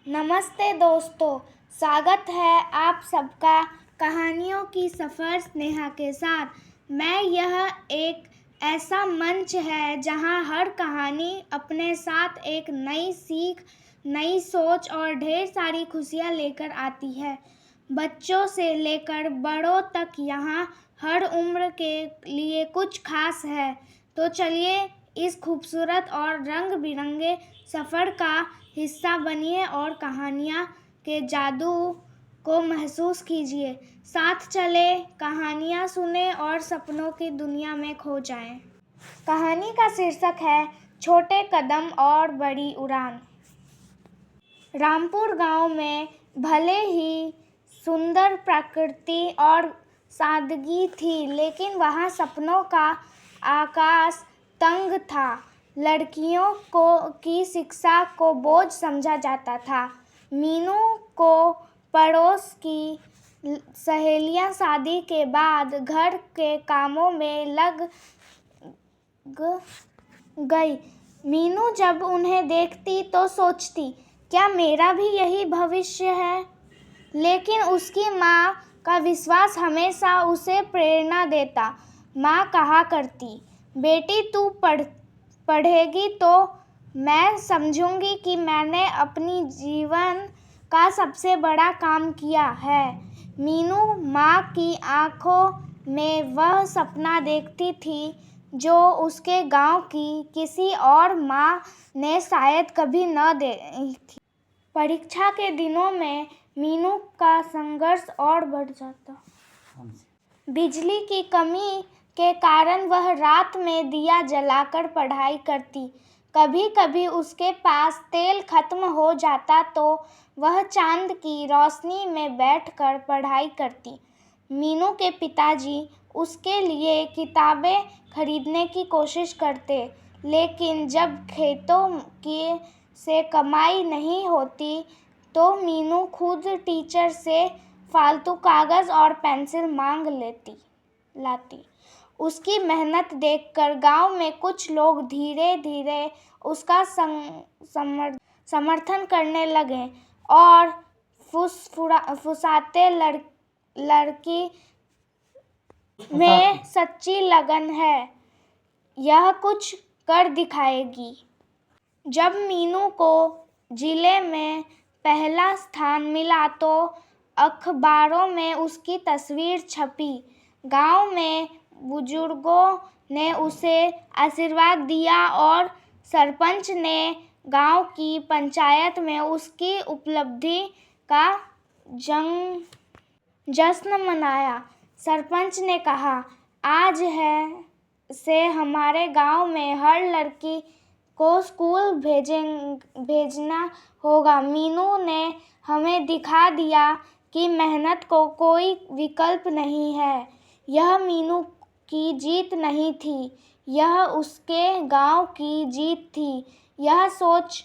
नमस्ते दोस्तों, स्वागत है आप सबका कहानियों की सफ़र स्नेहा के साथ। यह एक ऐसा मंच है जहां हर कहानी अपने साथ एक नई सीख, नई सोच और ढेर सारी खुशियां लेकर आती है। बच्चों से लेकर बड़ों तक यहाँ हर उम्र के लिए कुछ खास है। तो चलिए इस खूबसूरत और रंग बिरंगे सफ़र का हिस्सा बनिए और कहानियाँ के जादू को महसूस कीजिए। साथ चले, कहानियाँ सुने और सपनों की दुनिया में खो जाएं। कहानी का शीर्षक है छोटे कदम और बड़ी उड़ान। रामपुर गांव में भले ही सुंदर प्रकृति और सादगी थी, लेकिन वहाँ सपनों का आकाश तंग था। लड़कियों की शिक्षा को बोझ समझा जाता था। मीनू को पड़ोस की सहेलियां शादी के बाद घर के कामों में लग गई। मीनू जब उन्हें देखती तो सोचती, क्या मेरा भी यही भविष्य है? लेकिन उसकी माँ का विश्वास हमेशा उसे प्रेरणा देता। माँ कहा करती, बेटी तू पढ़ेगी तो मैं समझूंगी कि मैंने अपनी जीवन का सबसे बड़ा काम किया है। मीनू माँ की आंखों में वह सपना देखती थी जो उसके गांव की किसी और माँ ने शायद कभी न देखी। परीक्षा के दिनों में मीनू का संघर्ष और बढ़ जाता। बिजली की कमी के कारण वह रात में दिया जलाकर पढ़ाई करती। कभी कभी उसके पास तेल खत्म हो जाता तो वह चांद की रोशनी में बैठकर पढ़ाई करती। मीनू के पिताजी उसके लिए किताबें खरीदने की कोशिश करते, लेकिन जब खेतों से कमाई नहीं होती तो मीनू खुद टीचर से फालतू कागज और पेंसिल मांग लाती। उसकी मेहनत देखकर गांव में कुछ लोग धीरे धीरे उसका समर्थन करने लगे और फुसफुसाते, लड़की में सच्ची लगन है, यह कुछ कर दिखाएगी। जब मीनू को जिले में पहला स्थान मिला तो अखबारों में उसकी तस्वीर छपी। गांव में बुजुर्गों ने उसे आशीर्वाद दिया और सरपंच ने गांव की पंचायत में उसकी उपलब्धि का जश्न मनाया। सरपंच ने कहा, आज से हमारे गांव में हर लड़की को स्कूल भेजना होगा। मीनू ने हमें दिखा दिया कि मेहनत को कोई विकल्प नहीं है। यह मीनू की जीत नहीं थी, यह उसके गांव की जीत थी, यह सोच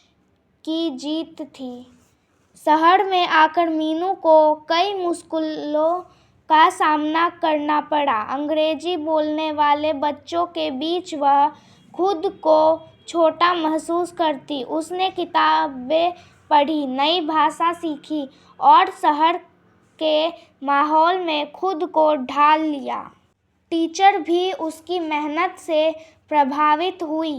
की जीत थी। शहर में आकर मीनू को कई मुश्किलों का सामना करना पड़ा। अंग्रेजी बोलने वाले बच्चों के बीच वह खुद को छोटा महसूस करती। उसने किताबें पढ़ी, नई भाषा सीखी और शहर के माहौल में खुद को ढाल लिया। टीचर भी उसकी मेहनत से प्रभावित हुई।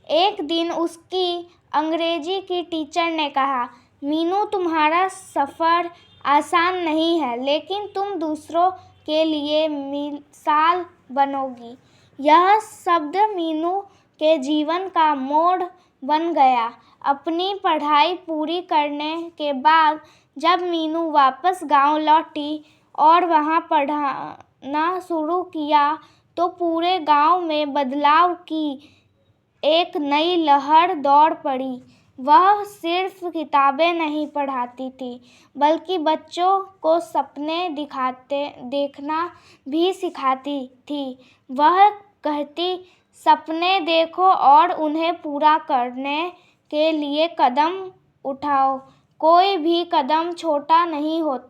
एक दिन उसकी अंग्रेजी की टीचर ने कहा, मीनू तुम्हारा सफ़र आसान नहीं है, लेकिन तुम दूसरों के लिए मिसाल बनोगी। यह शब्द मीनू के जीवन का मोड़ बन गया। अपनी पढ़ाई पूरी करने के बाद जब मीनू वापस गांव लौटी और वहां पढ़ना शुरू किया तो पूरे गांव में बदलाव की एक नई लहर दौड़ पड़ी। वह सिर्फ किताबें नहीं पढ़ाती थी, बल्कि बच्चों को सपने देखना भी सिखाती थी। वह कहती, सपने देखो और उन्हें पूरा करने के लिए कदम उठाओ। कोई भी कदम छोटा नहीं होता।